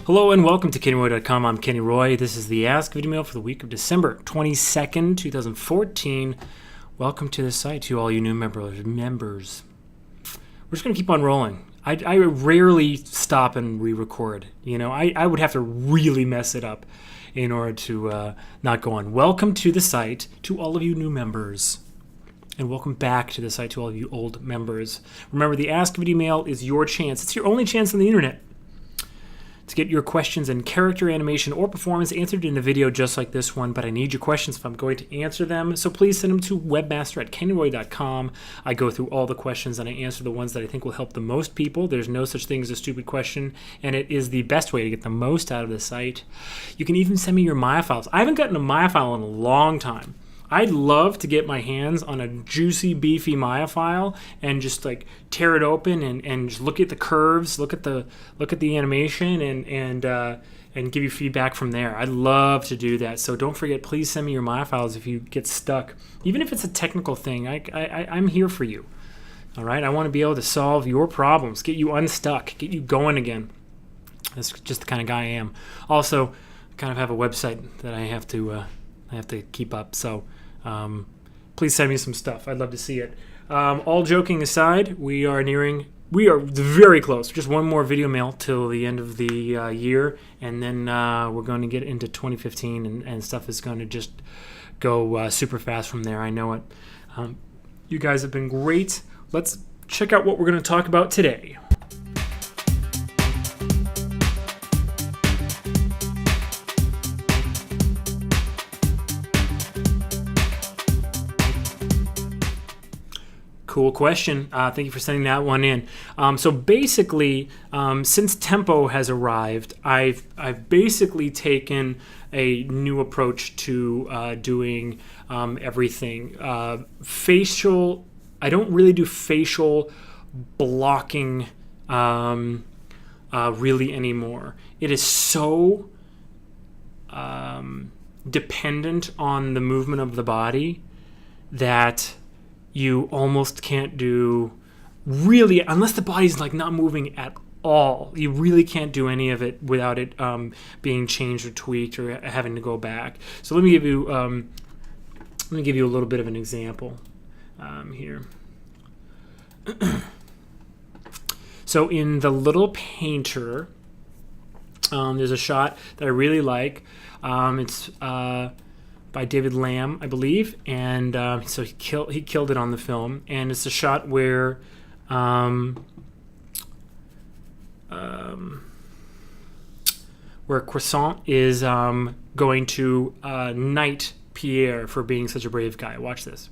Hello and welcome to KennyRoy.com. I'm Kenny Roy. This is the Ask Videomail for the week of December 22nd, 2014. Welcome to the site to all you new members. We're just going to keep on rolling. I rarely stop and re-record. You know, I would have to really mess it up in order to not go on. Welcome to the site to all of you new members. And welcome back to the site to all of you old members. Remember, the Ask Videomail is your chance. It's your only chance on the internet to get your questions in character, animation, or performance answered in a video just like this one, but I need your questions if I'm going to answer them, so please send them to webmaster@kennyroy.com. I go through all the questions and I answer the ones that I think will help the most people. There's no such thing as a stupid question, and it is the best way to get the most out of the site. You can even send me your Maya files. I haven't gotten a Maya file in a long time. I'd love to get my hands on a juicy, beefy Maya file and just like tear it open and just look at the curves, look at the animation, and give you feedback from there. I'd love to do that. So don't forget, please send me your Maya files if you get stuck. Even if it's a technical thing, I'm here for you. All right, I want to be able to solve your problems, get you unstuck, get you going again. That's just the kind of guy I am. Also, I kind of have a website that I have to keep up. So please send me some stuff. I'd love to see it. All joking aside, we are very close. Just one more video mail till the end of the year, and then we're going to get into 2015, and stuff is going to just go super fast from there. I know it. You guys have been great. Let's check out what we're going to talk about today. Cool question. Thank you for sending that one in. So basically, since Tempo has arrived, I've basically taken a new approach to doing everything. Facial. I don't really do facial blocking really anymore. It is so dependent on the movement of the body that you almost can't do, really, unless the body's like not moving at all. You really can't do any of it without it being changed or tweaked or having to go back. So let me give you a little bit of an example here. So in The Little Painter, there's a shot that I really like. It's by David Lamb, I believe, and so he killed it on the film. And it's a shot where Croissant is going to knight Pierre for being such a brave guy. Watch this.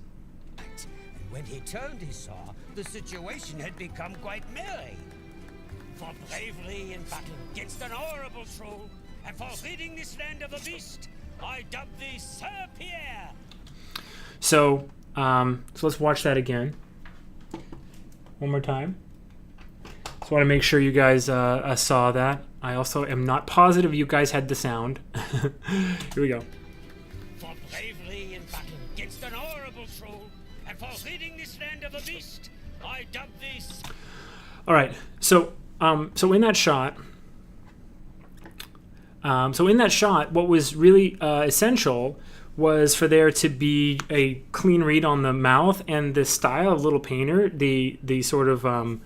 And when he turned, he saw the situation had become quite merry. For bravery in battle against an horrible troll, and for ridding this land of the beast, I dub thee Sir Pierre. So let's watch that again. One more time. So I want to make sure you guys saw that. I also am not positive you guys had the sound. Here we go. For bravery in battle against an horrible troll, and for ridding this land of the beast, I dub thee. All right. So in that shot. So in that shot, what was really essential was for there to be a clean read on the mouth and the style of Little Painter, the sort of the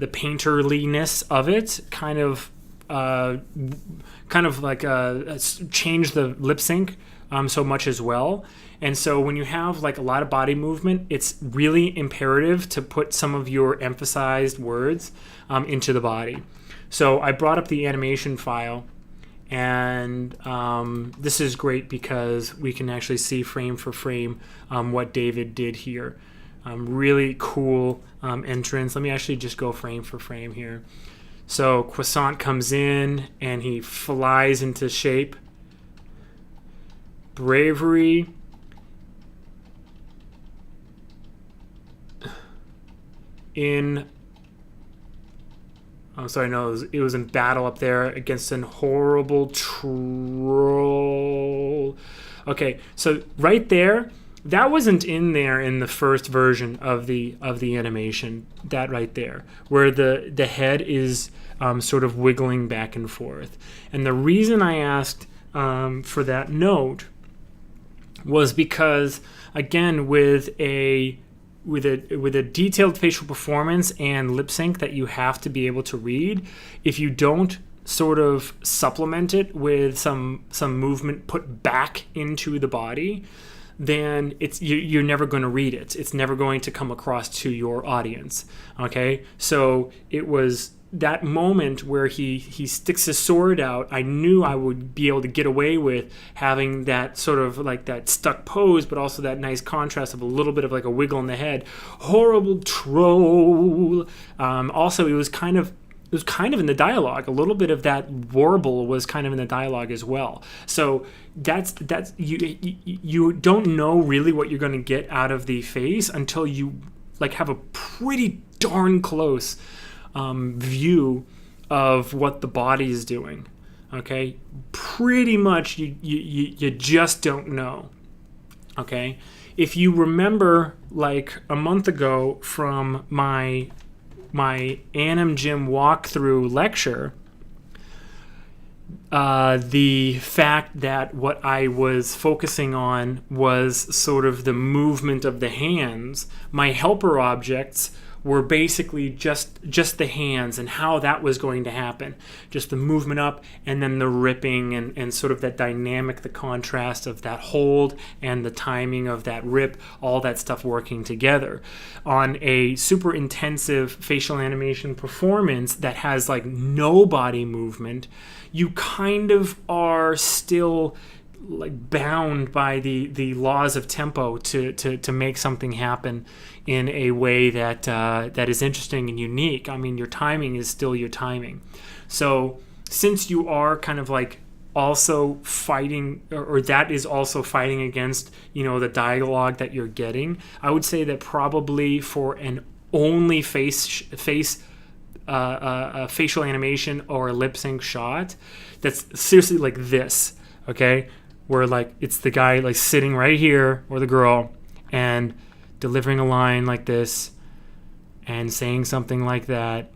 painterliness of it, kind of like change the lip sync so much as well. And so when you have like a lot of body movement, it's really imperative to put some of your emphasized words into the body. So I brought up the animation file, and this is great because we can actually see frame for frame what David did here. Really cool entrance. Let me actually just go frame for frame here. So Croissant comes in and he flies into shape. Bravery. It was in battle up there against an horrible troll. Okay, so right there, That wasn't in there in the first version of the animation. That right there, where the head is sort of wiggling back and forth. And the reason I asked for that note was because, again, with a detailed facial performance and lip sync that you have to be able to read, if you don't sort of supplement it with some movement put back into the body, then you're never going to read it. It's never going to come across to your audience. Okay, so it was that moment where he sticks his sword out. I knew I would be able to get away with having that sort of like that stuck pose, but also that nice contrast of a little bit of like a wiggle in the head. Horrible troll. Also, it was kind of in the dialogue. A little bit of that warble was kind of in the dialogue as well. So that's you don't know really what you're going to get out of the face until you like have a pretty darn close view of what the body is doing. Okay, pretty much you just don't know. Okay, if you remember, like a month ago from my Anim Gym walkthrough lecture, the fact that what I was focusing on was sort of the movement of the hands, my helper objects were basically just the hands and how that was going to happen. Just the movement up and then the ripping and sort of that dynamic, the contrast of that hold and the timing of that rip, all that stuff working together. On a super intensive facial animation performance that has like no body movement, you kind of are still like bound by the laws of tempo to make something happen in a way that that is interesting and unique. I mean, your timing is still your timing. So since you are kind of like also fighting, or that is also fighting against, you know, the dialogue that you're getting, I would say that probably for an only facial animation or a lip sync shot, that's seriously like this, okay? Where like it's the guy like sitting right here, or the girl, and delivering a line like this and saying something like that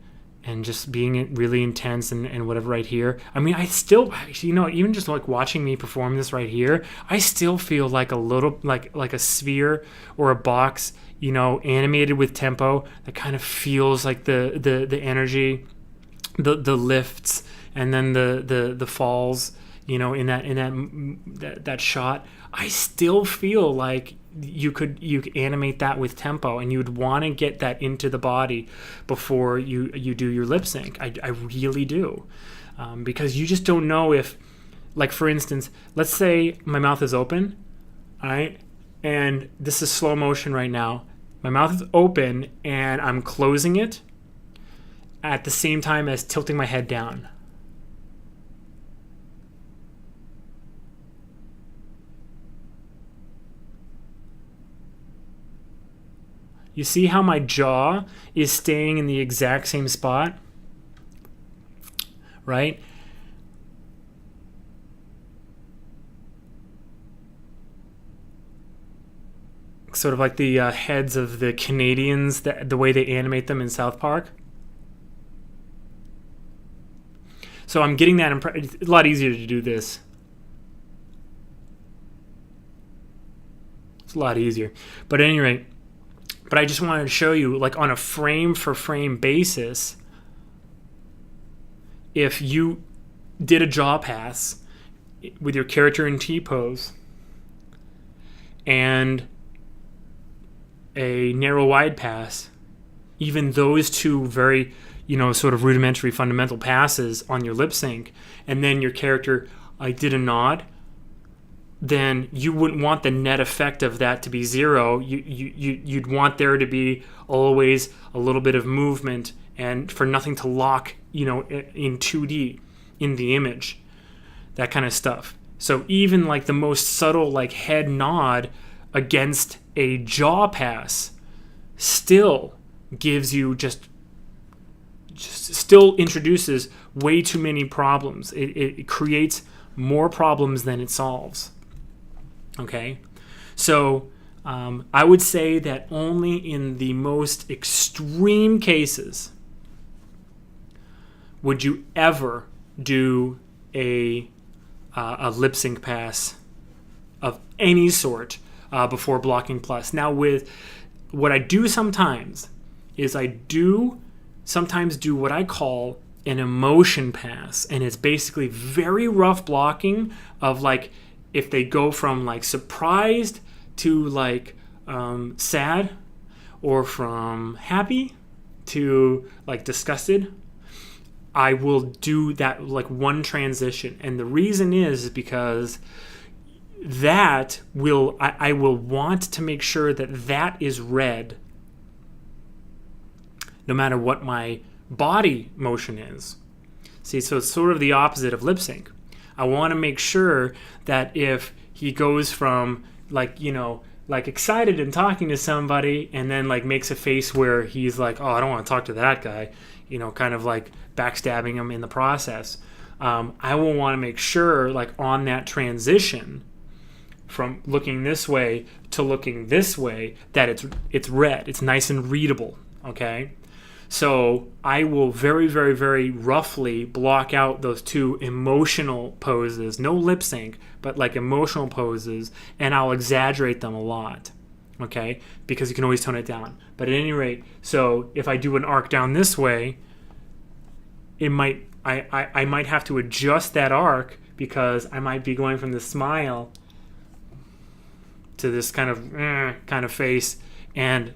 and just being really intense and whatever right here. I mean, I still, you know, even just like watching me perform this right here, I still feel like a little like a sphere or a box, you know, animated with tempo that kind of feels like the energy, the lifts, and then the falls, you know, in that shot. I still feel like you could animate that with tempo, and you'd want to get that into the body before you do your lip sync. I really do, because you just don't know if, like for instance, let's say my mouth is open, all right, and this is slow motion right now. My mouth is open and I'm closing it at the same time as tilting my head down. You see how my jaw is staying in the exact same spot, right? Sort of like the heads of the Canadians, the way they animate them in South Park. So I'm getting that it's a lot easier to do this. It's a lot easier. But at any rate, but I just wanted to show you, like on a frame for frame basis, if you did a jaw pass with your character in T-pose and a narrow wide pass, even those two very, you know, sort of rudimentary fundamental passes on your lip sync, and then your character did a nod, then you wouldn't want the net effect of that to be zero. You'd want there to be always a little bit of movement and for nothing to lock, you know, in 2D in the image, that kind of stuff. So even like the most subtle like head nod against a jaw pass still gives you just still introduces way too many problems. It creates more problems than it solves. Okay, so I would say that only in the most extreme cases would you ever do a lip sync pass of any sort before blocking plus. Now, with what I do sometimes is I do sometimes do what I call an emotion pass, and it's basically very rough blocking of like if they go from like surprised to like sad, or from happy to like disgusted. I will do that like one transition, and the reason is because that will I will want to make sure that that is read no matter what my body motion is. See, so it's sort of the opposite of lip sync. I want to make sure that if he goes from like, you know, like excited and talking to somebody and then like makes a face where he's like, oh, I don't want to talk to that guy, you know, kind of like backstabbing him in the process. I will want to make sure like on that transition from looking this way to looking this way that it's read. It's nice and readable, okay? So I will very, very, very roughly block out those two emotional poses, no lip sync, but like emotional poses, and I'll exaggerate them a lot, okay? Because you can always tone it down. But at any rate, so if I do an arc down this way, it might I might have to adjust that arc because I might be going from the smile to this kind of face and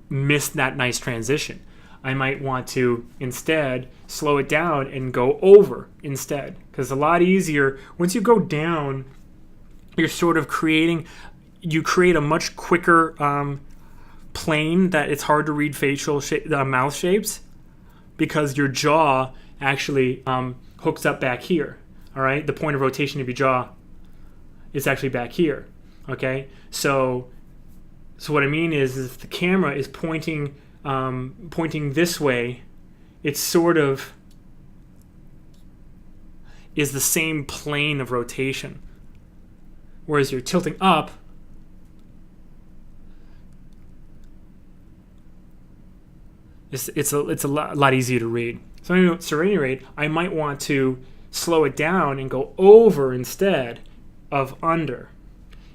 miss that nice transition. I might want to instead slow it down and go over instead, because it's a lot easier once you go down. You're sort of create a much quicker plane that it's hard to read facial mouth shapes, because your jaw actually hooks up back here. All right, the point of rotation of your jaw is actually back here. Okay, so what I mean is if the camera is pointing this way, it sort of is the same plane of rotation. Whereas you're tilting up, it's a lot easier to read. So at any rate, I might want to slow it down and go over instead of under.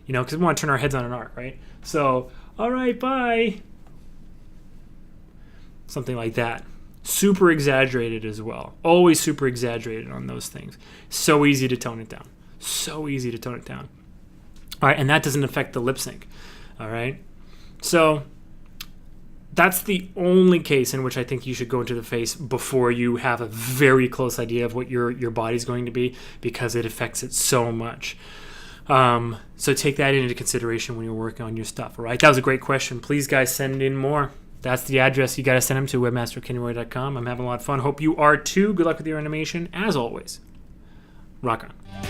You know, because we want to turn our heads on an arc, right? So, all right, bye. Something like that. Super exaggerated as well. Always super exaggerated on those things. So easy to tone it down. So easy to tone it down. All right, and that doesn't affect the lip sync. All right? So that's the only case in which I think you should go into the face before you have a very close idea of what your body's going to be, because it affects it so much. So take that into consideration when you're working on your stuff. All right? That was a great question. Please, guys, send in more. That's the address you got to send them to, webmasterkennyroy.com. I'm having a lot of fun. Hope you are too. Good luck with your animation. As always, rock on.